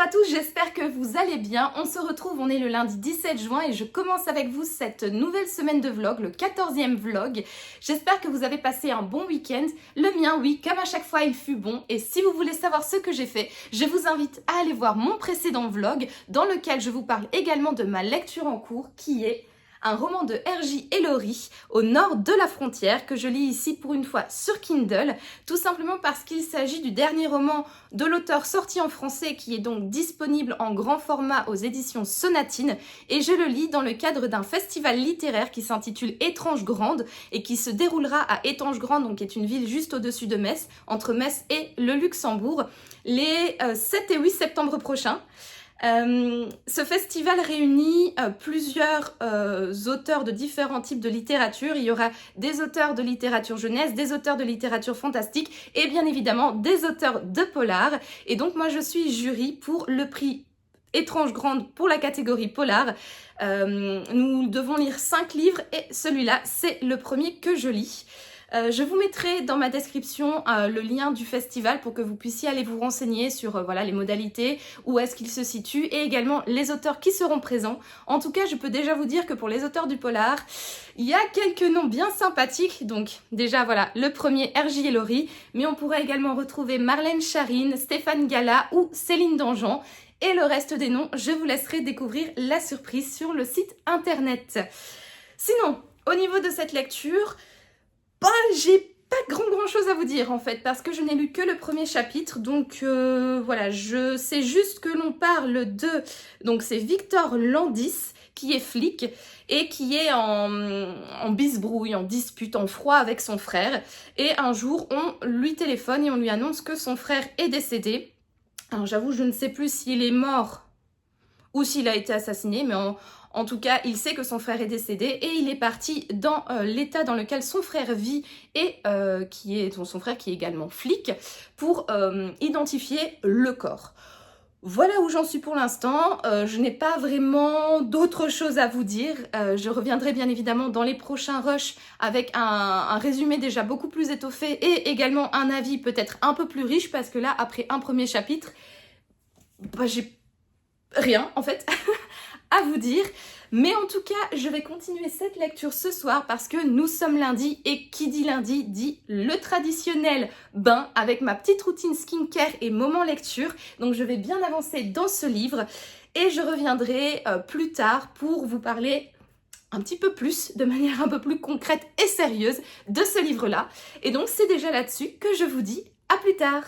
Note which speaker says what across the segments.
Speaker 1: tous, j'espère que vous allez bien. On se retrouve, on est le lundi 17 juin et je commence avec vous cette nouvelle semaine de vlog, le 14e vlog. J'espère que vous avez passé un bon week-end. Le mien, oui, comme à chaque fois, il fut bon. Et si vous voulez savoir ce que j'ai fait, je vous invite à aller voir mon précédent vlog dans lequel je vous parle également de ma lecture en cours qui est un roman de R.J. Ellory, Au nord de la frontière, que je lis ici pour une fois sur Kindle, tout simplement parce qu'il s'agit du dernier roman de l'auteur sorti en français qui est donc disponible en grand format aux éditions Sonatine, et je le lis dans le cadre d'un festival littéraire qui s'intitule Étrange Grande et qui se déroulera à Étanges Grande, donc qui est une ville juste au-dessus de Metz, entre Metz et le Luxembourg, les 7 et 8 septembre prochains. Ce festival réunit plusieurs auteurs de différents types de littérature. Il y aura des auteurs de littérature jeunesse, des auteurs de littérature fantastique et bien évidemment des auteurs de polar. Et donc moi je suis jury pour le prix Étrange Grande pour la catégorie polar. Nous devons lire 5 livres et celui-là c'est le premier que je lis. Je vous mettrai dans ma description le lien du festival pour que vous puissiez aller vous renseigner sur voilà, les modalités, où est-ce qu'il se situe et également les auteurs qui seront présents. En tout cas, je peux déjà vous dire que pour les auteurs du polar, il y a quelques noms bien sympathiques. Donc déjà voilà, le premier R.J. Ellory, mais on pourra également retrouver Marlène Charine, Stéphane Gala ou Céline Dangean. Et le reste des noms, je vous laisserai découvrir la surprise sur le site internet. Sinon, au niveau de cette lecture, j'ai pas grand chose à vous dire en fait parce que je n'ai lu que le premier chapitre, donc voilà, je sais juste que l'on parle de, donc c'est Victor Landis qui est flic et qui est en bisbrouille, en dispute, en froid avec son frère, et un jour on lui téléphone et on lui annonce que son frère est décédé. Alors j'avoue, je ne sais plus s'il est mort ou s'il a été assassiné, mais en tout cas, il sait que son frère est décédé et il est parti dans l'état dans lequel son frère vit et son frère qui est également flic pour identifier le corps. Voilà où j'en suis pour l'instant. Je n'ai pas vraiment d'autre chose à vous dire. Je reviendrai bien évidemment dans les prochains rushs avec un résumé déjà beaucoup plus étoffé et également un avis peut-être un peu plus riche parce que là, après un premier chapitre, j'ai rien en fait à vous dire, mais en tout cas je vais continuer cette lecture ce soir parce que nous sommes lundi et qui dit lundi dit le traditionnel bain avec ma petite routine skincare et moment lecture. Donc je vais bien avancer dans ce livre et je reviendrai plus tard pour vous parler un petit peu plus, de manière un peu plus concrète et sérieuse de ce livre-là. Et donc c'est déjà là-dessus que je vous dis à plus tard.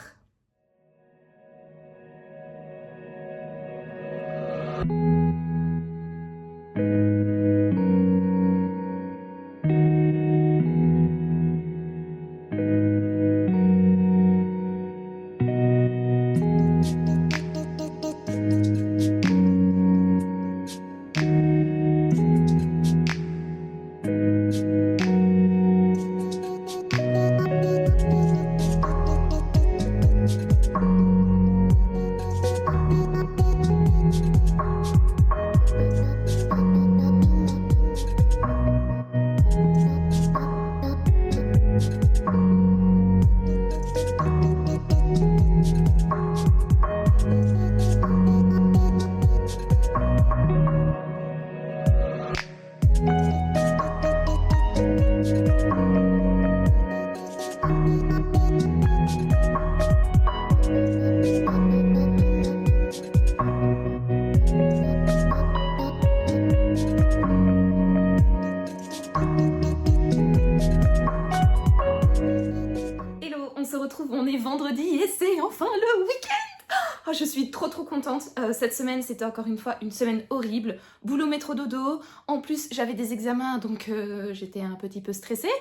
Speaker 1: On est vendredi et c'est enfin le week-end. Oh, je suis trop contente. Cette semaine, c'était encore une fois une semaine horrible. Boulot, métro, dodo. En plus, j'avais des examens, donc j'étais un petit peu stressée.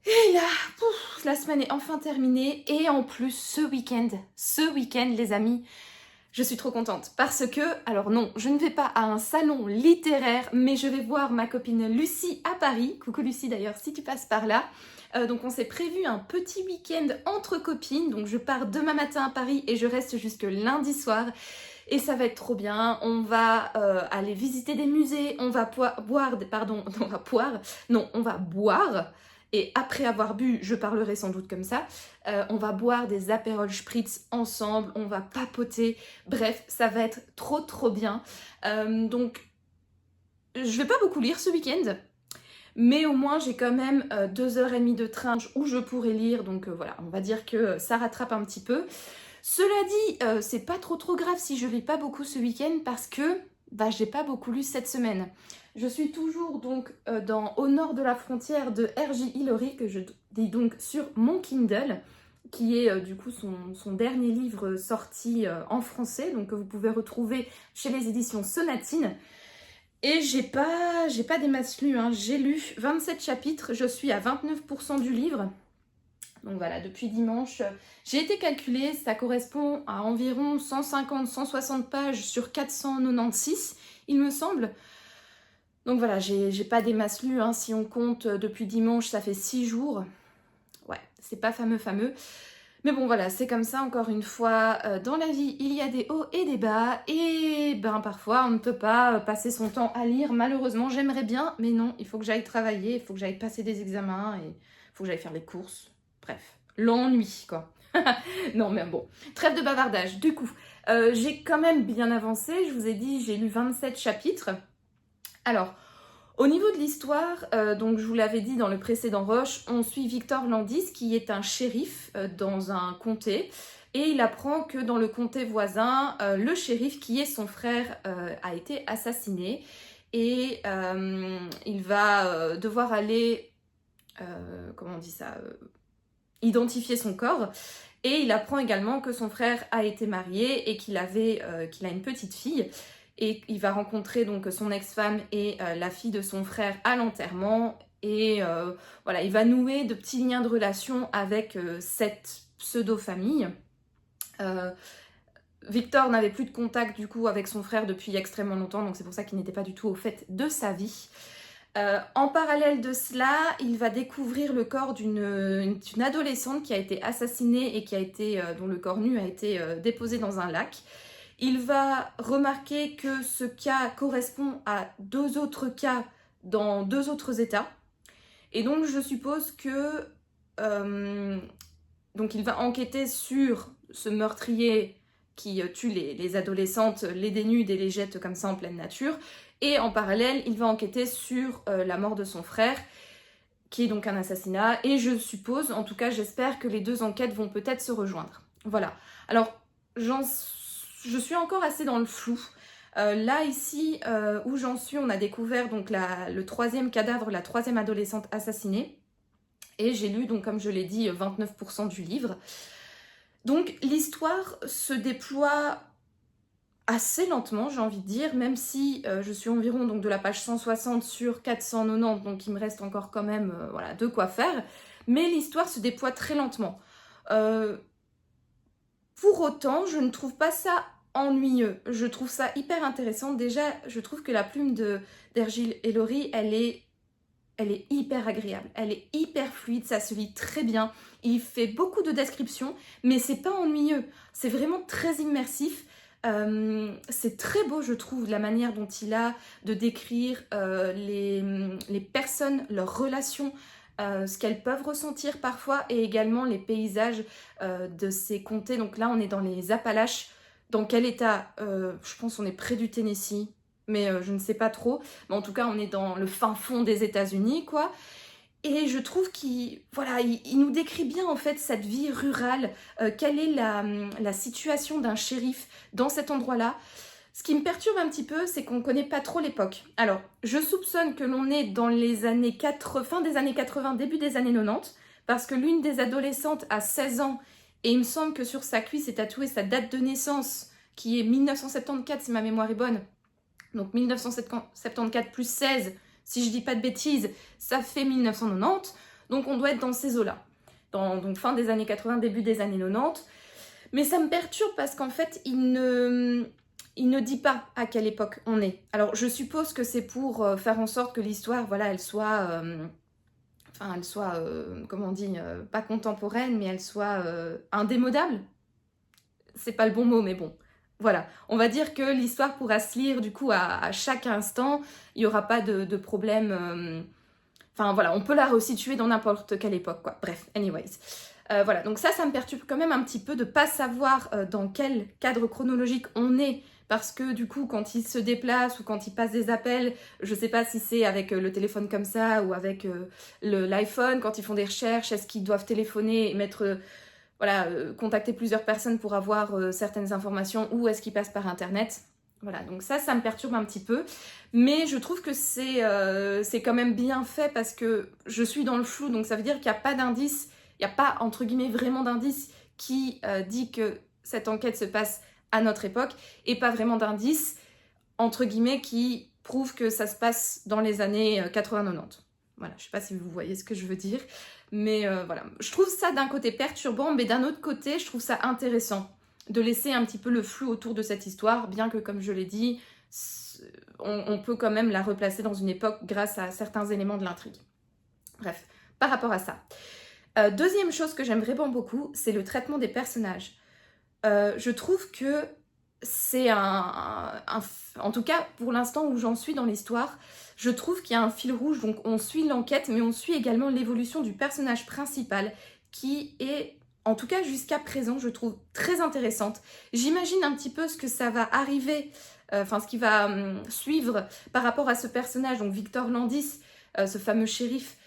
Speaker 1: Et là, la semaine est enfin terminée. Et en plus, ce week-end, les amis, je suis trop contente parce que, alors non, je ne vais pas à un salon littéraire, mais je vais voir ma copine Lucie à Paris. Coucou Lucie d'ailleurs, si tu passes par là. Donc on s'est prévu un petit week-end entre copines, donc je pars demain matin à Paris et je reste jusque lundi soir. Et ça va être trop bien, on va aller visiter des musées, on va boire et après avoir bu, je parlerai sans doute comme ça. On va boire des Aperol Spritz ensemble, on va papoter, bref, ça va être trop bien. Donc, je vais pas beaucoup lire ce week-end, mais au moins j'ai quand même 2h30 de train où je pourrais lire, donc voilà, on va dire que ça rattrape un petit peu. Cela dit, c'est pas trop grave si je lis pas beaucoup ce week-end parce que j'ai pas beaucoup lu cette semaine. Je suis toujours donc Au nord de la frontière de R.J. Hillary, que je lis donc sur mon Kindle, qui est du coup son dernier livre sorti en français, donc que vous pouvez retrouver chez les éditions Sonatine. Et j'ai pas des masses lues, hein. J'ai lu 27 chapitres, je suis à 29% du livre. Donc voilà, depuis dimanche, j'ai été calculée, ça correspond à environ 150-160 pages sur 496, il me semble. Donc voilà, j'ai pas des masses lues, hein. Si on compte depuis dimanche, ça fait 6 jours. Ouais, c'est pas fameux. Mais bon voilà, c'est comme ça, encore une fois, dans la vie, il y a des hauts et des bas, et parfois on ne peut pas passer son temps à lire, malheureusement, j'aimerais bien, mais non, il faut que j'aille travailler, il faut que j'aille passer des examens, et il faut que j'aille faire les courses, bref, l'ennui, quoi. Non mais bon, trêve de bavardage, du coup, j'ai quand même bien avancé, je vous ai dit, j'ai lu 27 chapitres. Alors, au niveau de l'histoire, donc je vous l'avais dit dans le précédent rush, on suit Victor Landis qui est un shérif dans un comté et il apprend que dans le comté voisin, le shérif qui est son frère a été assassiné et il va devoir aller, comment on dit ça, identifier son corps. Et il apprend également que son frère a été marié et qu'il a une petite fille. Et il va rencontrer donc son ex-femme et la fille de son frère à l'enterrement. Et voilà, il va nouer de petits liens de relation avec cette pseudo-famille. Victor n'avait plus de contact du coup avec son frère depuis extrêmement longtemps, donc c'est pour ça qu'il n'était pas du tout au fait de sa vie. En parallèle de cela, il va découvrir le corps d'une adolescente qui a été assassinée et dont le corps nu a été déposé dans un lac. Il va remarquer que ce cas correspond à 2 autres cas dans 2 autres États. Et donc je suppose que donc il va enquêter sur ce meurtrier qui tue les adolescentes, les dénude et les jette comme ça en pleine nature. Et en parallèle, il va enquêter sur la mort de son frère, qui est donc un assassinat. Et je suppose, en tout cas j'espère que les 2 enquêtes vont peut-être se rejoindre. Voilà. Alors, je suis encore assez dans le flou. Là, ici, où j'en suis, on a découvert donc le 3e cadavre, la 3e adolescente assassinée. Et j'ai lu, donc comme je l'ai dit, 29% du livre. Donc l'histoire se déploie assez lentement, j'ai envie de dire, même si je suis environ donc, de la page 160 sur 490, donc il me reste encore quand même voilà, de quoi faire. Mais l'histoire se déploie très lentement. Pour autant, je ne trouve pas ça ennuyeux. Je trouve ça hyper intéressant. Déjà, je trouve que la plume d'R.J. Hillary, elle est hyper agréable. Elle est hyper fluide, ça se lit très bien. Il fait beaucoup de descriptions, mais c'est pas ennuyeux. C'est vraiment très immersif. C'est très beau, je trouve, la manière dont il a de décrire les personnes, leurs relations, ce qu'elles peuvent ressentir parfois, et également les paysages de ces comtés. Donc là, on est dans les Appalaches. Dans quel état? Je pense qu'on est près du Tennessee, mais je ne sais pas trop. Mais en tout cas, on est dans le fin fond des États-Unis, quoi. Et je trouve qu'il nous décrit bien en fait cette vie rurale, quelle est la situation d'un shérif dans cet endroit-là. Ce qui me perturbe un petit peu, c'est qu'on ne connaît pas trop l'époque. Alors, je soupçonne que l'on est dans les années fin des années 80, début des années 90, parce que l'une des adolescentes a 16 ans, et il me semble que sur sa cuisse est tatouée sa date de naissance, qui est 1974 si ma mémoire est bonne. Donc 1974 plus 16, si je dis pas de bêtises, ça fait 1990. Donc on doit être dans ces eaux-là. Donc fin des années 80, début des années 90. Mais ça me perturbe parce qu'en fait, il ne dit pas à quelle époque on est. Alors je suppose que c'est pour faire en sorte que l'histoire, voilà, elle soit... comment on dit, pas contemporaine, mais elle soit indémodable. C'est pas le bon mot, mais bon. Voilà, on va dire que l'histoire pourra se lire du coup à chaque instant, il n'y aura pas de problème, Enfin voilà, on peut la resituer dans n'importe quelle époque, quoi. Bref, anyways. Voilà, donc ça me perturbe quand même un petit peu de pas savoir dans quel cadre chronologique on est, parce que du coup, quand ils se déplacent ou quand ils passent des appels, je sais pas si c'est avec le téléphone comme ça ou avec l'iPhone, quand ils font des recherches, est-ce qu'ils doivent téléphoner et mettre, contacter plusieurs personnes pour avoir certaines informations, ou est-ce qu'ils passent par Internet? Voilà, donc ça me perturbe un petit peu, mais je trouve que c'est quand même bien fait parce que je suis dans le flou, donc ça veut dire qu'il n'y a pas d'indice. Il n'y a pas, entre guillemets, vraiment d'indice qui dit que cette enquête se passe à notre époque et pas vraiment d'indice, entre guillemets, qui prouve que ça se passe dans les années 80-90. Voilà, je ne sais pas si vous voyez ce que je veux dire, mais voilà. Je trouve ça d'un côté perturbant, mais d'un autre côté, je trouve ça intéressant de laisser un petit peu le flou autour de cette histoire, bien que, comme je l'ai dit, on peut quand même la replacer dans une époque grâce à certains éléments de l'intrigue. Bref, par rapport à ça. Deuxième chose que j'aime vraiment beaucoup, c'est le traitement des personnages. Je trouve que c'est en tout cas pour l'instant où j'en suis dans l'histoire, je trouve qu'il y a un fil rouge, donc on suit l'enquête, mais on suit également l'évolution du personnage principal, qui est, en tout cas jusqu'à présent, je trouve très intéressante. J'imagine un petit peu ce que ça va arriver, ce qui va suivre par rapport à ce personnage, donc Victor Landis, ce fameux shérif,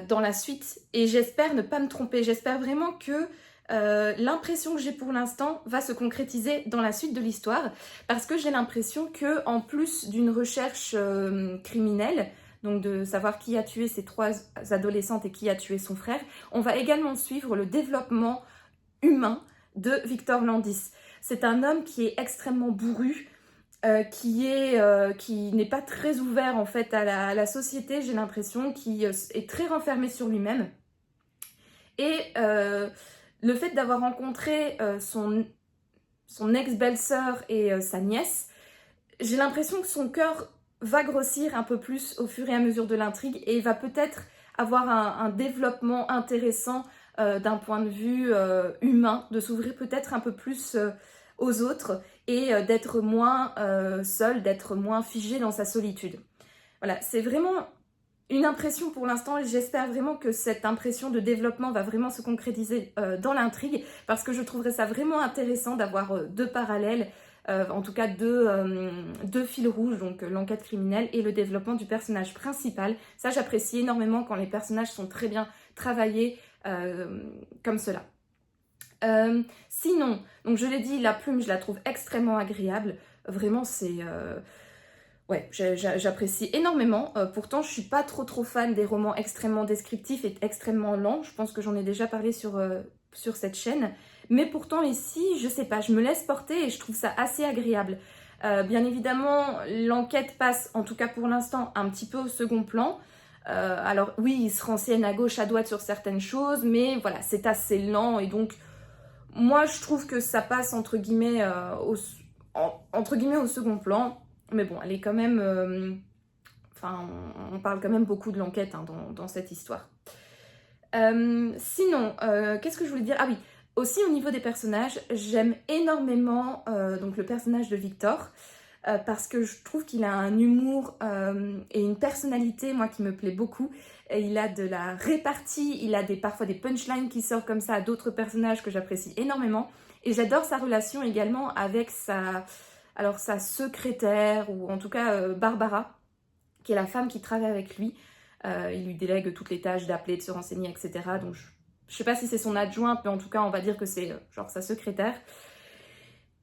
Speaker 1: dans la suite, et j'espère ne pas me tromper. J'espère vraiment que l'impression que j'ai pour l'instant va se concrétiser dans la suite de l'histoire, parce que j'ai l'impression que, en plus d'une recherche criminelle, donc de savoir qui a tué ces 3 adolescentes et qui a tué son frère, on va également suivre le développement humain de Victor Landis. C'est un homme qui est extrêmement bourru, qui n'est pas très ouvert en fait à la société, j'ai l'impression, qui est très renfermé sur lui-même. Et le fait d'avoir rencontré son ex-belle-sœur et sa nièce, j'ai l'impression que son cœur va grossir un peu plus au fur et à mesure de l'intrigue et va peut-être avoir un développement intéressant d'un point de vue humain, de s'ouvrir peut-être un peu plus aux autres et d'être moins seul, d'être moins figé dans sa solitude. Voilà, c'est vraiment une impression pour l'instant et j'espère vraiment que cette impression de développement va vraiment se concrétiser dans l'intrigue, parce que je trouverais ça vraiment intéressant d'avoir 2 parallèles, en tout cas 2 fils rouges, donc l'enquête criminelle et le développement du personnage principal. Ça, j'apprécie énormément quand les personnages sont très bien travaillés comme cela. Sinon, donc je l'ai dit, la plume, je la trouve extrêmement agréable. Vraiment, c'est... Ouais, j'apprécie énormément. Pourtant, je suis pas trop fan des romans extrêmement descriptifs et extrêmement lents. Je pense que j'en ai déjà parlé sur cette chaîne. Mais pourtant, ici, je sais pas, je me laisse porter et je trouve ça assez agréable. Bien évidemment, l'enquête passe, en tout cas pour l'instant, un petit peu au second plan. Alors oui, il se renseigne à gauche, à droite sur certaines choses, mais voilà, c'est assez lent et donc... Moi, je trouve que ça passe entre guillemets au second plan. Mais bon, elle est quand même... on parle quand même beaucoup de l'enquête dans cette histoire. Sinon, qu'est-ce que je voulais dire? Ah oui, aussi au niveau des personnages, j'aime énormément donc le personnage de Victor. Parce que je trouve qu'il a un humour et une personnalité, moi, qui me plaît beaucoup. Et il a de la répartie, il a parfois des punchlines qui sortent comme ça à d'autres personnages que j'apprécie énormément. Et j'adore sa relation également avec sa secrétaire, ou en tout cas Barbara, qui est la femme qui travaille avec lui. Il lui délègue toutes les tâches d'appeler, de se renseigner, etc. Donc je ne sais pas si c'est son adjointe, mais en tout cas on va dire que c'est genre sa secrétaire.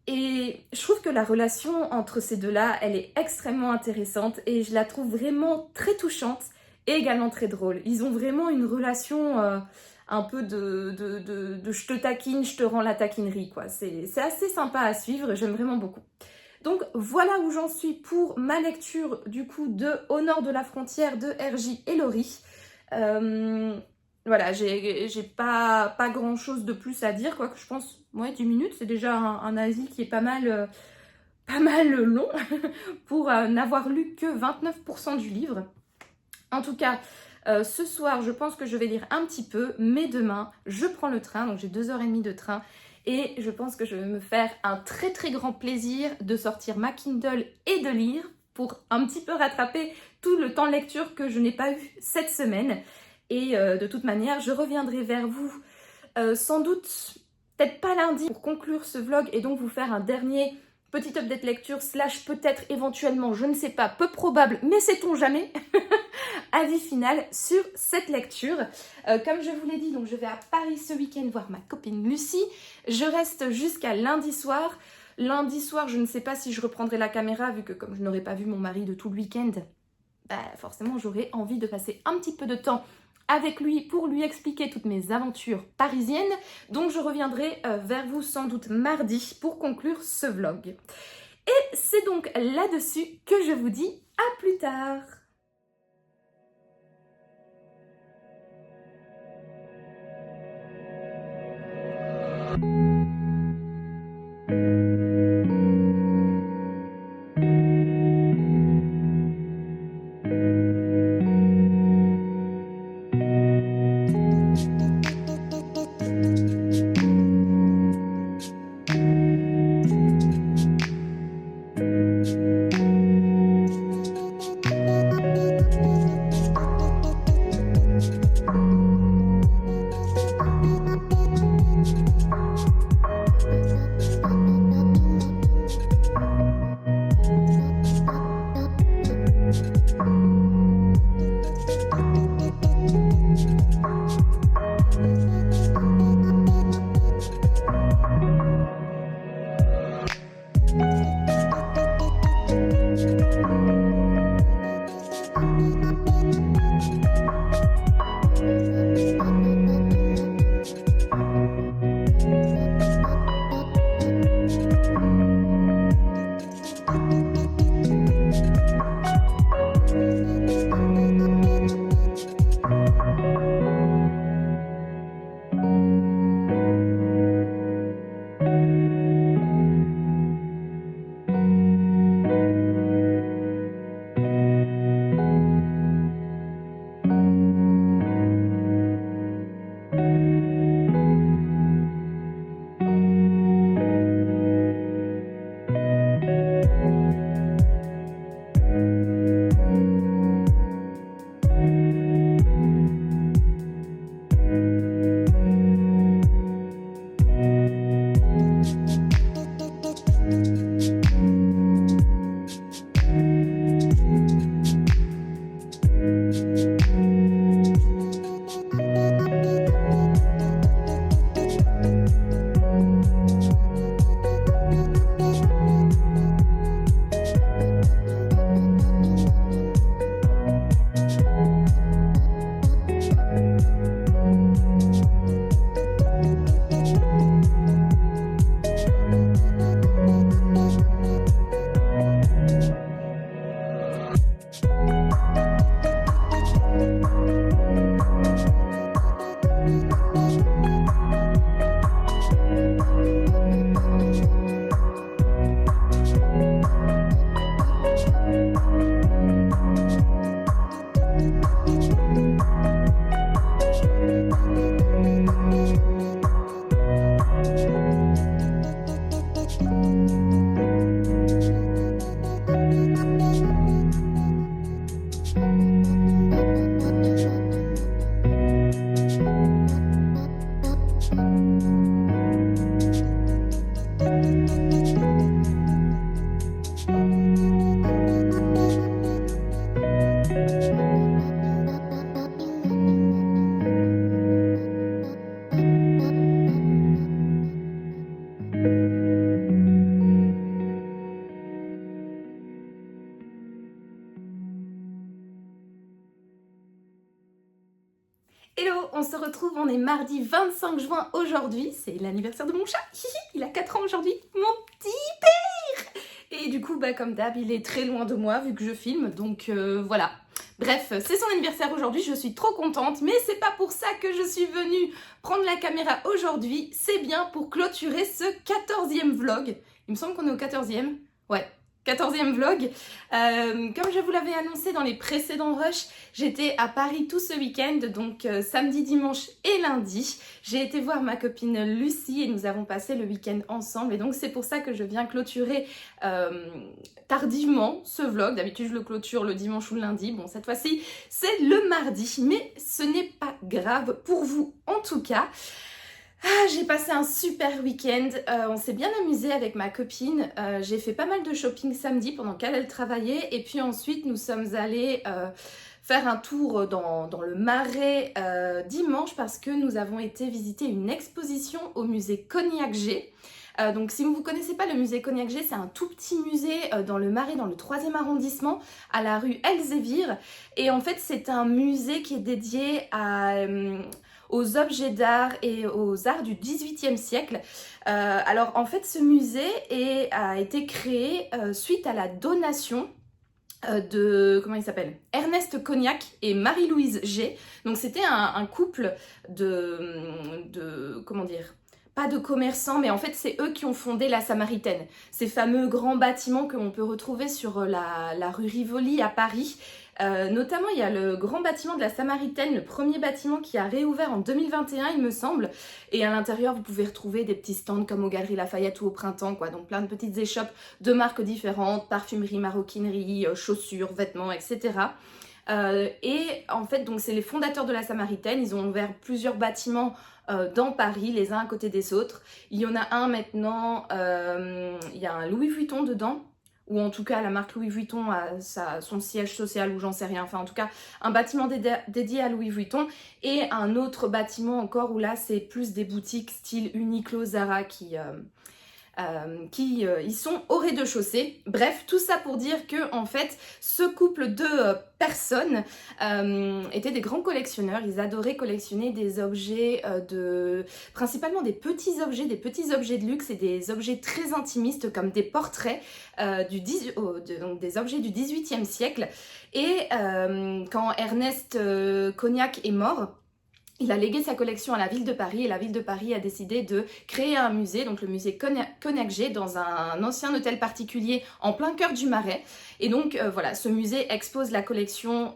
Speaker 1: Et je trouve que la relation entre ces deux-là, elle est extrêmement intéressante et je la trouve vraiment très touchante et également très drôle. Ils ont vraiment une relation un peu de je te taquine, je te rends la taquinerie, quoi. C'est assez sympa à suivre et j'aime vraiment beaucoup. Donc voilà où j'en suis pour ma lecture du coup de Au nord de la frontière de R.J. Ellory. Voilà, j'ai pas grand chose de plus à dire, quoique je pense, 10 minutes, c'est déjà un avis qui est pas mal long pour n'avoir lu que 29% du livre. En tout cas, ce soir, je pense que je vais lire un petit peu, mais demain, je prends le train, donc j'ai 2h30 de train, et je pense que je vais me faire un très grand plaisir de sortir ma Kindle et de lire pour un petit peu rattraper tout le temps de lecture que je n'ai pas eu cette semaine. Et de toute manière, je reviendrai vers vous sans doute, peut-être pas lundi, pour conclure ce vlog et donc vous faire un dernier petit update lecture / peut-être éventuellement, je ne sais pas, peu probable, mais sait-on jamais, avis final sur cette lecture. Comme je vous l'ai dit, donc je vais à Paris ce week-end voir ma copine Lucie. Je reste jusqu'à lundi soir. Lundi soir, je ne sais pas si je reprendrai la caméra vu que comme je n'aurai pas vu mon mari de tout le week-end, forcément j'aurai envie de passer un petit peu de temps avec lui pour lui expliquer toutes mes aventures parisiennes. Donc je reviendrai vers vous sans doute mardi pour conclure ce vlog. Et c'est donc là-dessus que je vous dis à plus tard. Hello, on se retrouve, on est mardi 25 juin aujourd'hui, c'est l'anniversaire de mon chat, il a 4 ans aujourd'hui, mon petit père. Et du coup, comme d'hab, il est très loin de moi vu que je filme, donc voilà. Bref, c'est son anniversaire aujourd'hui, je suis trop contente, mais c'est pas pour ça que je suis venue prendre la caméra aujourd'hui, c'est bien pour clôturer ce 14e vlog. Il me semble qu'on est au 14e, ouais. 14e vlog. Comme je vous l'avais annoncé dans les précédents rushs, j'étais à Paris tout ce week-end, donc samedi, dimanche et lundi. J'ai été voir ma copine Lucie et nous avons passé le week-end ensemble. Et donc c'est pour ça que je viens clôturer tardivement ce vlog. D'habitude je le clôture le dimanche ou le lundi. Bon, cette fois-ci c'est le mardi, mais ce n'est pas grave pour vous en tout cas. J'ai passé un super week-end, on s'est bien amusé avec ma copine, j'ai fait pas mal de shopping samedi pendant qu'elle travaillait et puis ensuite nous sommes allés faire un tour dans le Marais dimanche parce que nous avons été visiter une exposition au musée Cognacq-G. Donc si vous ne connaissez pas le musée Cognacq-G, c'est un tout petit musée dans le Marais, dans le 3e arrondissement, à la rue Elzévir. Et en fait c'est un musée qui est dédié aux objets d'art et aux arts du XVIIIe siècle. Alors en fait ce musée a été créé suite à la donation de, comment il s'appelle, Ernest Cognacq et Marie-Louise G. Donc c'était un couple de comment dire, pas de commerçants, mais en fait c'est eux qui ont fondé la Samaritaine, ces fameux grands bâtiments que l'on peut retrouver sur la rue Rivoli à Paris. Notamment il y a le grand bâtiment de la Samaritaine, le premier bâtiment qui a réouvert en 2021 il me semble, et à l'intérieur vous pouvez retrouver des petits stands comme aux Galeries Lafayette ou au Printemps quoi, donc plein de petites échoppes de marques différentes, parfumerie, maroquinerie, chaussures, vêtements, etc. Et en fait donc c'est les fondateurs de la Samaritaine, ils ont ouvert plusieurs bâtiments dans Paris, les uns à côté des autres. Il y en a un maintenant, il y a un Louis Vuitton dedans, ou en tout cas la marque Louis Vuitton a son siège social ou j'en sais rien, enfin en tout cas un bâtiment dédié à Louis Vuitton et un autre bâtiment encore où là c'est plus des boutiques style Uniqlo, Zara qui y sont au rez-de-chaussée. Bref, tout ça pour dire que en fait ce couple de personnes étaient des grands collectionneurs. Ils adoraient collectionner des objets principalement des petits objets de luxe et des objets très intimistes comme des portraits donc des objets du XVIIIe siècle. Et quand Ernest Cognacq est mort, il a légué sa collection à la ville de Paris et la ville de Paris a décidé de créer un musée, donc le musée Cognacq-G, dans un ancien hôtel particulier en plein cœur du Marais. Et donc voilà, ce musée expose la collection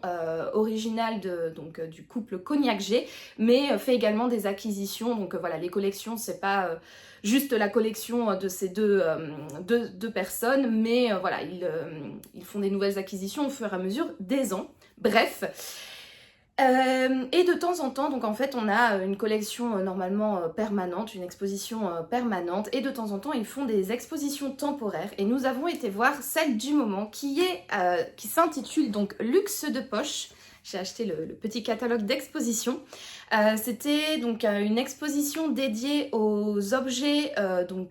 Speaker 1: originale du couple Cognacq-G, mais fait également des acquisitions. Donc voilà, les collections, c'est pas juste la collection de ces deux personnes, mais voilà, ils font des nouvelles acquisitions au fur et à mesure des ans. Bref. Et de temps en temps, donc en fait on a une collection normalement permanente, une exposition permanente, et de temps en temps ils font des expositions temporaires et nous avons été voir celle du moment qui s'intitule donc Luxe de poche. J'ai acheté le petit catalogue d'exposition. C'était donc une exposition dédiée aux objets,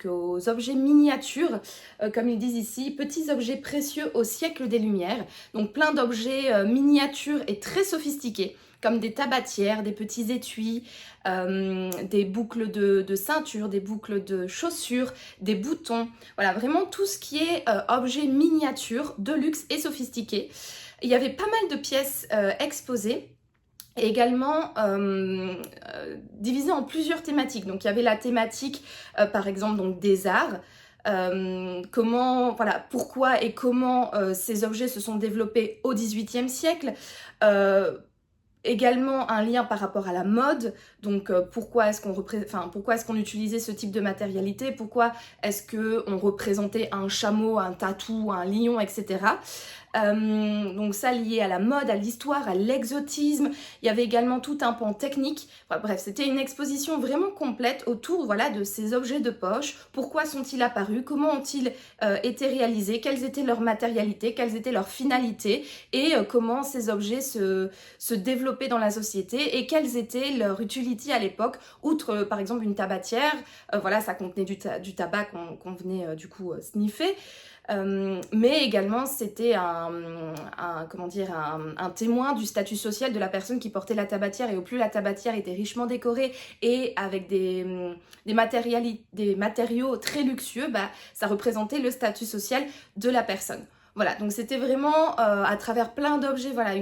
Speaker 1: aux objets miniatures, comme ils disent ici, petits objets précieux au siècle des Lumières. Donc plein d'objets miniatures et très sophistiqués, comme des tabatières, des petits étuis, des boucles de ceinture, des boucles de chaussures, des boutons. Voilà, vraiment tout ce qui est objet miniature, de luxe et sophistiqué. Il y avait pas mal de pièces exposées. Et également divisées en plusieurs thématiques. Donc il y avait la thématique par exemple donc, des arts, pourquoi et comment ces objets se sont développés au XVIIIe siècle, également un lien par rapport à la mode, donc pourquoi est-ce qu'on utilisait ce type de matérialité, pourquoi est-ce qu'on représentait un chameau, un tatou, un lion, etc. Donc ça lié à la mode, à l'histoire, à l'exotisme. Il y avait également tout un pan technique. Enfin, bref, c'était une exposition vraiment complète autour de ces objets de poche. Pourquoi sont-ils apparus? Comment ont-ils été réalisés? Quelles étaient leurs matérialités? Quelles étaient leurs finalités? Et comment ces objets se développaient dans la société? Et quelles étaient leurs utilités à l'époque? Outre par exemple une tabatière, ça contenait du tabac qu'on venait du coup sniffer. Mais également c'était un témoin du statut social de la personne qui portait la tabatière, et au plus la tabatière était richement décorée et avec des matériaux très luxueux, ça représentait le statut social de la personne. Voilà, donc c'était vraiment à travers plein d'objets, voilà,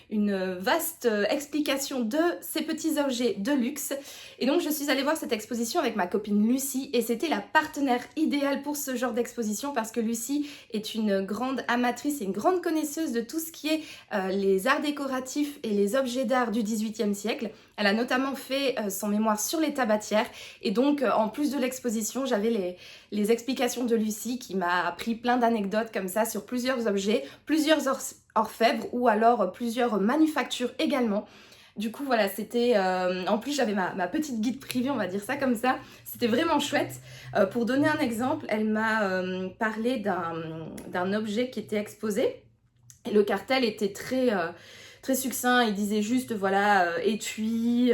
Speaker 1: une vaste explication de ces petits objets de luxe. Et donc je suis allée voir cette exposition avec ma copine Lucie et c'était la partenaire idéale pour ce genre d'exposition parce que Lucie est une grande amatrice et une grande connaisseuse de tout ce qui est les arts décoratifs et les objets d'art du XVIIIe siècle. Elle a notamment fait son mémoire sur les tabatières et donc en plus de l'exposition, j'avais les explications de Lucie qui m'a appris plein d'anecdotes comme ça sur plusieurs objets, plusieurs orfèvres ou alors plusieurs manufactures également. Du coup voilà, c'était... en plus j'avais ma petite guide privée, on va dire ça comme ça. C'était vraiment chouette. Pour donner un exemple, elle m'a parlé d'un objet qui était exposé. Et le cartel était très succinct. Il disait juste, voilà, étui...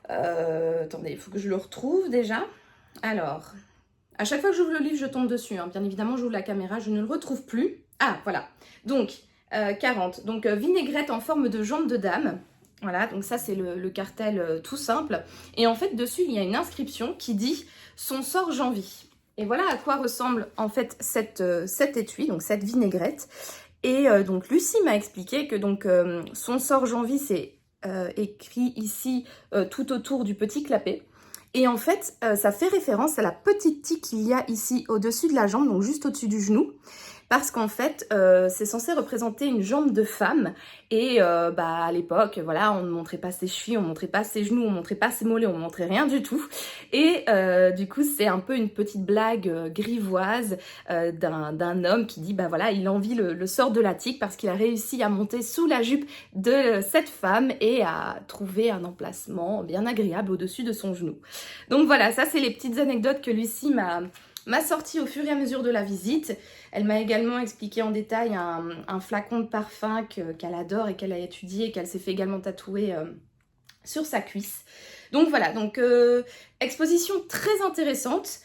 Speaker 1: attendez, il faut que je le retrouve déjà. Alors... À chaque fois que j'ouvre le livre, je tombe dessus. Hein. Bien évidemment, j'ouvre la caméra, je ne le retrouve plus. Ah, voilà. Donc, 40. Donc, vinaigrette en forme de jambe de dame. Voilà, donc ça, c'est le cartel tout simple. Et en fait, dessus, il y a une inscription qui dit « Son sort j'envie ». Et voilà à quoi ressemble en fait cet étui, donc cette vinaigrette. Et donc, Lucie m'a expliqué que donc son sort j'envie, c'est écrit ici tout autour du petit clapet. Et en fait, ça fait référence à la petite tique qu'il y a ici au-dessus de la jambe, donc juste au-dessus du genou. Parce qu'en fait, c'est censé représenter une jambe de femme. Et à l'époque, voilà, on ne montrait pas ses chevilles, on ne montrait pas ses genoux, on ne montrait pas ses mollets, on ne montrait rien du tout. Et du coup, c'est un peu une petite blague grivoise d'un homme qui dit, bah voilà, il envie le sort de la tique parce qu'il a réussi à monter sous la jupe de cette femme et à trouver un emplacement bien agréable au-dessus de son genou. Donc voilà, ça c'est les petites anecdotes que Lucie m'a sorti au fur et à mesure de la visite. Elle m'a également expliqué en détail un flacon de parfum qu'elle adore et qu'elle a étudié et qu'elle s'est fait également tatouer sur sa cuisse. Donc voilà, donc exposition très intéressante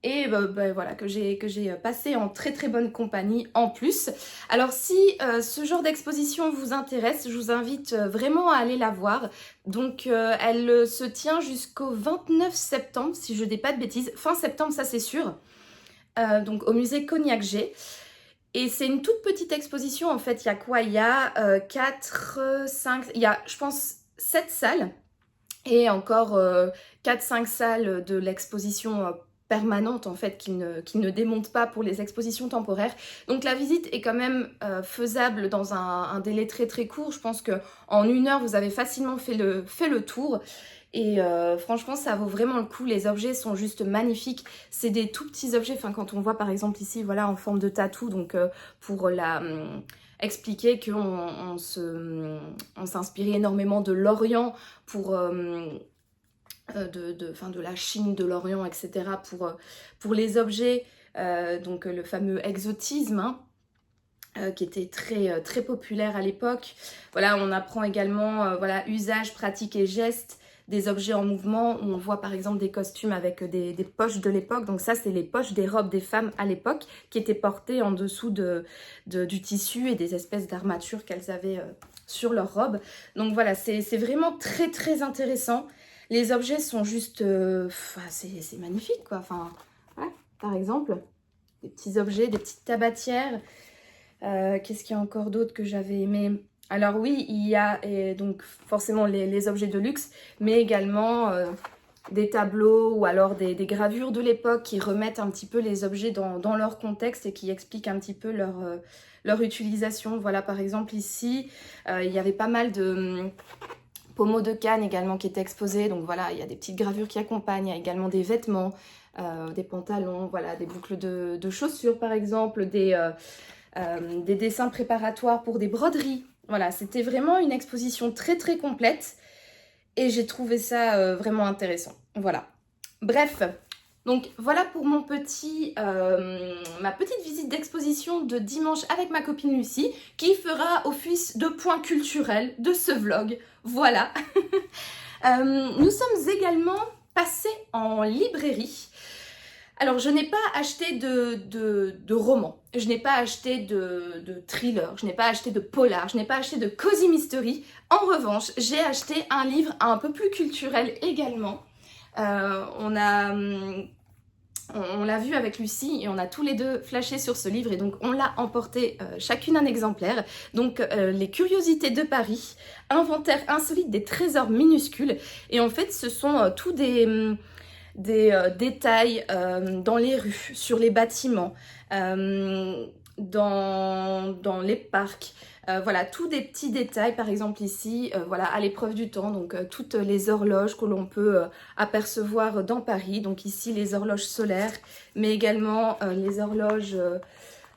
Speaker 1: et voilà, que j'ai passé en très très bonne compagnie en plus. Alors si ce genre d'exposition vous intéresse, je vous invite vraiment à aller la voir. Donc elle se tient jusqu'au 29 septembre, si je dis pas de bêtises. Fin septembre, ça c'est sûr. Donc au musée Cognac-G. Et c'est une toute petite exposition, en fait, il y a quoi? Il y a 4, 5, il y a je pense 7 salles et encore 4-5 salles de l'exposition permanente en fait qui ne démonte pas pour les expositions temporaires. Donc la visite est quand même faisable dans un délai très très court. Je pense qu'en 1 heure vous avez facilement fait le tour. Et franchement ça vaut vraiment le coup, les objets sont juste magnifiques, c'est des tout petits objets, enfin quand on voit par exemple ici voilà en forme de tatou, donc pour expliquer qu'on s'inspirait énormément de l'Orient pour de la Chine, de l'Orient, etc. pour les objets, donc le fameux exotisme, hein, qui était très, très populaire à l'époque. Voilà, on apprend également voilà, usage, pratique et gestes des objets en mouvement, où on voit par exemple des costumes avec des poches de l'époque. Donc ça, c'est les poches des robes des femmes à l'époque, qui étaient portées en dessous du tissu et des espèces d'armatures qu'elles avaient sur leurs robes. Donc voilà, c'est vraiment très, très intéressant. Les objets sont juste... c'est magnifique, quoi. Enfin, ouais, par exemple, des petits objets, des petites tabatières. Qu'est-ce qu'il y a encore d'autre que j'avais aimé? Alors oui, il y a donc forcément les objets de luxe, mais également des tableaux ou alors des gravures de l'époque qui remettent un petit peu les objets dans leur contexte et qui expliquent un petit peu leur utilisation. Voilà, par exemple, ici, il y avait pas mal de... pommeau de canne également qui est exposé, donc voilà, il y a des petites gravures qui accompagnent, il y a également des vêtements, des pantalons, voilà, des boucles de chaussures par exemple, des dessins préparatoires pour des broderies. Voilà, c'était vraiment une exposition très très complète et j'ai trouvé ça vraiment intéressant. Voilà, bref. Donc voilà pour ma petite visite d'exposition de dimanche avec ma copine Lucie, qui fera office de point culturel de ce vlog. Voilà. Nous sommes également passés en librairie. Alors je n'ai pas acheté de romans, je n'ai pas acheté de thriller, je n'ai pas acheté de polar, je n'ai pas acheté de cozy mystery. En revanche, j'ai acheté un livre un peu plus culturel également. On a On l'a vu avec Lucie et on a tous les deux flashé sur ce livre et donc on l'a emporté chacune un exemplaire. Donc les curiosités de Paris, inventaire insolite des trésors minuscules. Et en fait ce sont tous des détails dans les rues, sur les bâtiments, dans les parcs. Voilà, tous des petits détails, par exemple ici, voilà, à l'épreuve du temps, donc toutes les horloges que l'on peut apercevoir dans Paris. Donc ici, les horloges solaires, mais également les horloges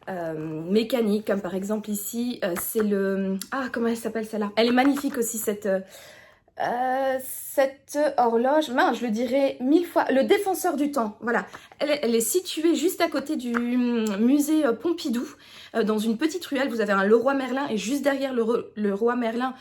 Speaker 1: mécaniques, comme par exemple ici, c'est le... Ah, comment elle s'appelle celle-là? Elle est magnifique aussi, cette horloge, mince, je le dirais 1000 fois, le défenseur du temps, voilà. Elle est située juste à côté du musée Pompidou, dans une petite ruelle. Vous avez un Leroy Merlin et juste derrière le Roi Merlin,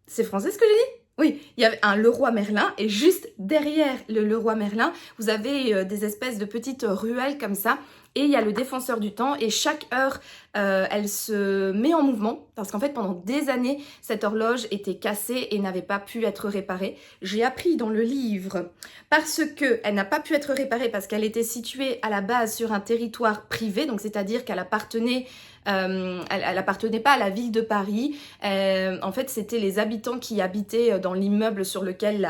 Speaker 1: c'est français ce que j'ai dit? Oui, il y avait un Leroy Merlin et juste derrière le Leroy Merlin, vous avez des espèces de petites ruelles comme ça. Et il y a le défenseur du temps et chaque heure, elle se met en mouvement parce qu'en fait, pendant des années, cette horloge était cassée et n'avait pas pu être réparée. J'ai appris dans le livre parce qu'elle n'a pas pu être réparée parce qu'elle était située à la base sur un territoire privé, donc c'est-à-dire qu'elle appartenait... elle appartenait pas à la ville de Paris. En fait, c'était les habitants qui habitaient dans l'immeuble sur lequel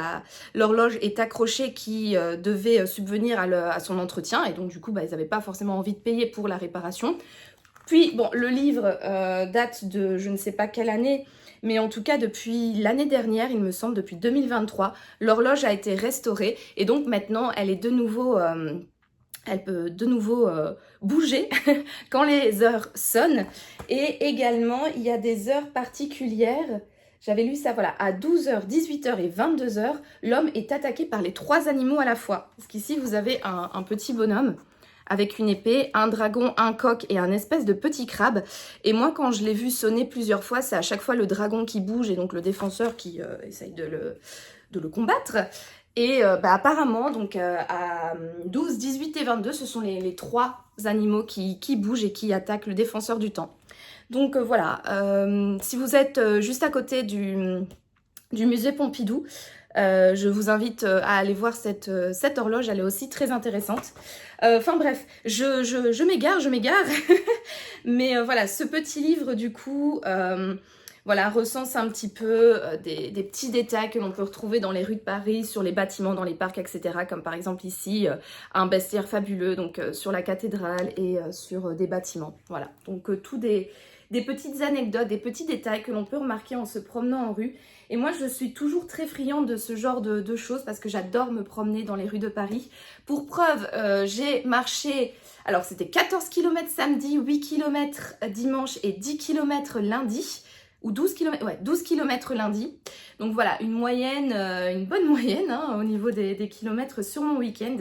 Speaker 1: l'horloge est accrochée qui devaient subvenir à son entretien. Et donc, du coup, ils n'avaient pas forcément envie de payer pour la réparation. Puis, bon, le livre date de je ne sais pas quelle année, mais en tout cas, depuis l'année dernière, il me semble, depuis 2023, l'horloge a été restaurée. Et donc, maintenant, elle est de nouveau... elle peut de nouveau bouger quand les heures sonnent. Et également, il y a des heures particulières. J'avais lu ça, voilà, à 12h, 18h et 22h, l'homme est attaqué par les 3 animaux à la fois. Parce qu'ici, vous avez un petit bonhomme avec une épée, un dragon, un coq et un espèce de petit crabe. Et moi, quand je l'ai vu sonner plusieurs fois, c'est à chaque fois le dragon qui bouge et donc le défenseur qui essaye de le combattre. Et apparemment, donc à 12, 18 et 22, ce sont les 3 animaux qui bougent et qui attaquent le défenseur du temps. Donc voilà, si vous êtes juste à côté du musée Pompidou, je vous invite à aller voir cette horloge, elle est aussi très intéressante. Enfin bref, je m'égare, mais voilà, ce petit livre du coup... voilà, recense un petit peu des petits détails que l'on peut retrouver dans les rues de Paris, sur les bâtiments, dans les parcs, etc. Comme par exemple ici, un bestiaire fabuleux, donc sur la cathédrale et sur des bâtiments. Voilà, donc tous des petites anecdotes, des petits détails que l'on peut remarquer en se promenant en rue. Et moi, je suis toujours très friande de ce genre de choses parce que j'adore me promener dans les rues de Paris. Pour preuve, j'ai marché... Alors, c'était 14 km samedi, 8 km dimanche et 10 km lundi. Ou 12 km, ouais, 12 km lundi. Donc voilà, une moyenne, une bonne moyenne hein, au niveau des kilomètres sur mon week-end.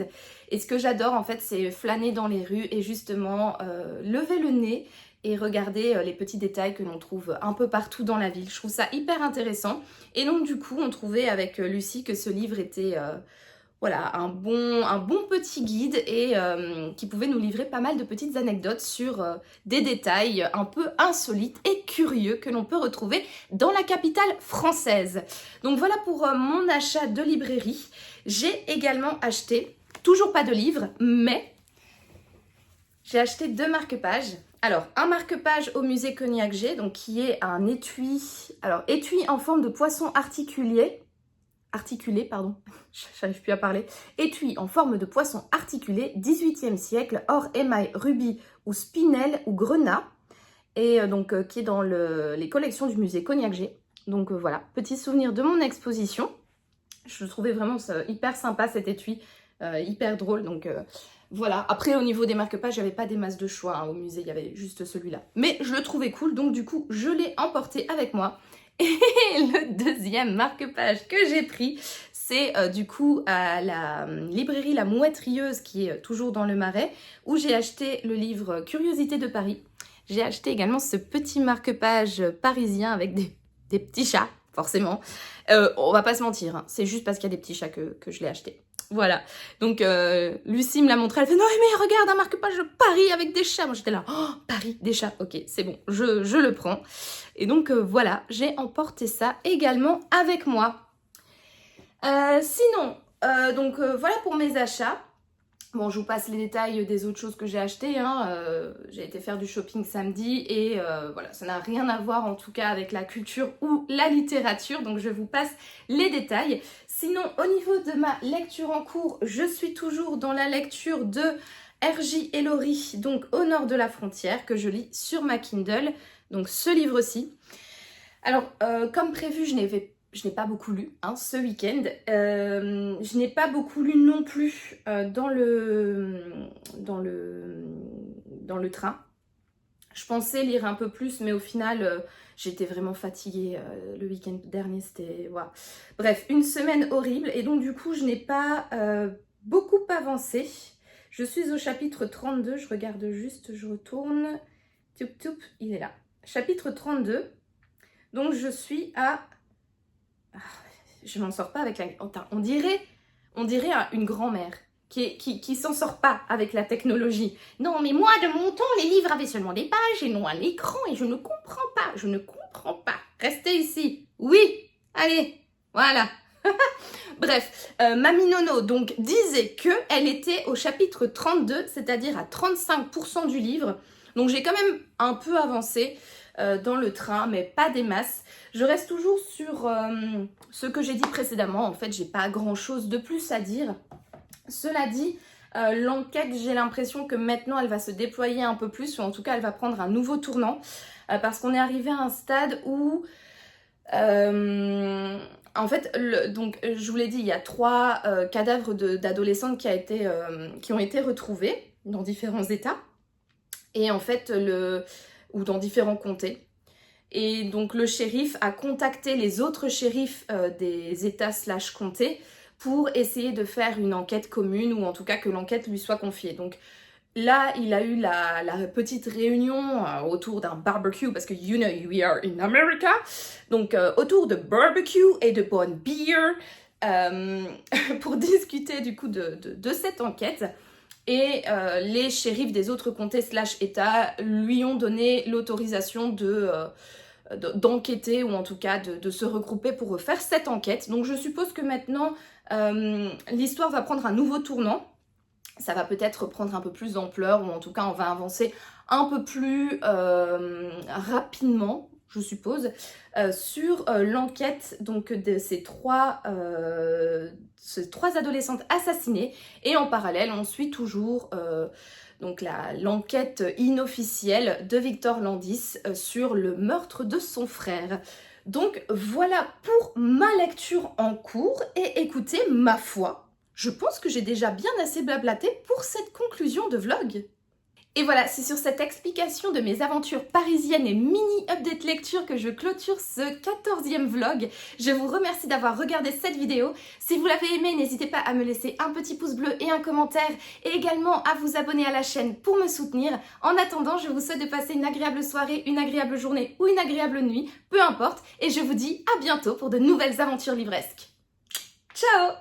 Speaker 1: Et ce que j'adore en fait, c'est flâner dans les rues et justement lever le nez et regarder les petits détails que l'on trouve un peu partout dans la ville. Je trouve ça hyper intéressant. Et donc du coup, on trouvait avec Lucie que ce livre était... voilà, un bon petit guide et qui pouvait nous livrer pas mal de petites anecdotes sur des détails un peu insolites et curieux que l'on peut retrouver dans la capitale française. Donc voilà pour mon achat de librairie. J'ai également acheté, toujours pas de livre, mais j'ai acheté 2 marque-pages. Alors, un marque-page au musée Cognacq-G, donc qui est un étui, alors étui en forme de poisson articulé, pardon, j'arrive plus à parler, étui en forme de poisson articulé, 18e siècle, or, émail, rubis ou spinel ou grenat, et donc qui est dans les collections du musée Cognacq-G. Donc voilà, petit souvenir de mon exposition. Je trouvais vraiment hyper sympa cet étui, hyper drôle, donc voilà. Après au niveau des marque-pages, j'avais pas des masses de choix hein, au musée, il y avait juste celui-là. Mais je le trouvais cool, donc du coup, je l'ai emporté avec moi. Et le deuxième marque-page que j'ai pris, c'est du coup à la librairie La Mouette Rieuse qui est toujours dans le Marais, où j'ai acheté le livre Curiosités de Paris. J'ai acheté également ce petit marque-page parisien avec des petits chats, forcément. On va pas se mentir, hein, c'est juste parce qu'il y a des petits chats que je l'ai acheté. Voilà, donc Lucie me l'a montré, elle fait « Non mais regarde un marque-page de Paris avec des chats !» Moi j'étais là « Oh, Paris, des chats, ok, c'est bon, je le prends. » Et donc voilà, j'ai emporté ça également avec moi. Sinon, donc voilà pour mes achats. Bon, je vous passe les détails des autres choses que j'ai achetées, hein. J'ai été faire du shopping samedi et voilà, ça n'a rien à voir en tout cas avec la culture ou la littérature, donc je vous passe les détails. Sinon, au niveau de ma lecture en cours, je suis toujours dans la lecture de R.J. Ellory, donc Au nord de la frontière, que je lis sur ma Kindle, donc ce livre-ci. Alors, comme prévu, je n'ai pas beaucoup lu hein, ce week-end. Je n'ai pas beaucoup lu non plus dans le train. Je pensais lire un peu plus, mais au final, j'étais vraiment fatiguée. Le week-end dernier, c'était... Wow. Bref, une semaine horrible. Et donc, du coup, je n'ai pas beaucoup avancé. Je suis au chapitre 32. Je regarde juste, je retourne. Toup, toup, il est là. Chapitre 32. Donc, je suis à... Je m'en sors pas avec la... On dirait une grand-mère qui s'en sort pas avec la technologie. Non, mais moi, de mon temps, les livres avaient seulement des pages et non un écran et je ne comprends pas. Je ne comprends pas. Restez ici. Oui, allez, voilà. Bref, Mamie Nono donc disait qu'elle était au chapitre 32, c'est-à-dire à 35% du livre. Donc j'ai quand même un peu avancé dans le train, mais pas des masses. Je reste toujours sur ce que j'ai dit précédemment. En fait, j'ai pas grand-chose de plus à dire. Cela dit, l'enquête, j'ai l'impression que maintenant, elle va se déployer un peu plus, ou en tout cas, elle va prendre un nouveau tournant, parce qu'on est arrivé à un stade où... en fait, donc, je vous l'ai dit, il y a 3 cadavres d'adolescentes qui ont été retrouvés dans différents états. Et en fait, ou dans différents comtés. Et donc le shérif a contacté les autres shérifs des états / comtés pour essayer de faire une enquête commune ou en tout cas que l'enquête lui soit confiée. Donc là, il a eu la petite réunion autour d'un barbecue parce que you know we are in America. Donc autour de barbecue et de bonne beer pour discuter du coup de cette enquête. Et les shérifs des autres comtés / états lui ont donné l'autorisation d'enquêter ou en tout cas de se regrouper pour faire cette enquête. Donc je suppose que maintenant l'histoire va prendre un nouveau tournant. Ça va peut-être prendre un peu plus d'ampleur ou en tout cas on va avancer un peu plus rapidement, je suppose, sur l'enquête donc de ces trois adolescentes assassinées. Et en parallèle, on suit toujours donc l'enquête inofficielle de Victor Landis sur le meurtre de son frère. Donc voilà pour ma lecture en cours. Et écoutez, ma foi, je pense que j'ai déjà bien assez blablaté pour cette conclusion de vlog. Et voilà, c'est sur cette explication de mes aventures parisiennes et mini-update lecture que je clôture ce 14e vlog. Je vous remercie d'avoir regardé cette vidéo. Si vous l'avez aimé, n'hésitez pas à me laisser un petit pouce bleu et un commentaire et également à vous abonner à la chaîne pour me soutenir. En attendant, je vous souhaite de passer une agréable soirée, une agréable journée ou une agréable nuit, peu importe, et je vous dis à bientôt pour de nouvelles aventures livresques. Ciao!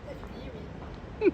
Speaker 1: T'as fini, oui.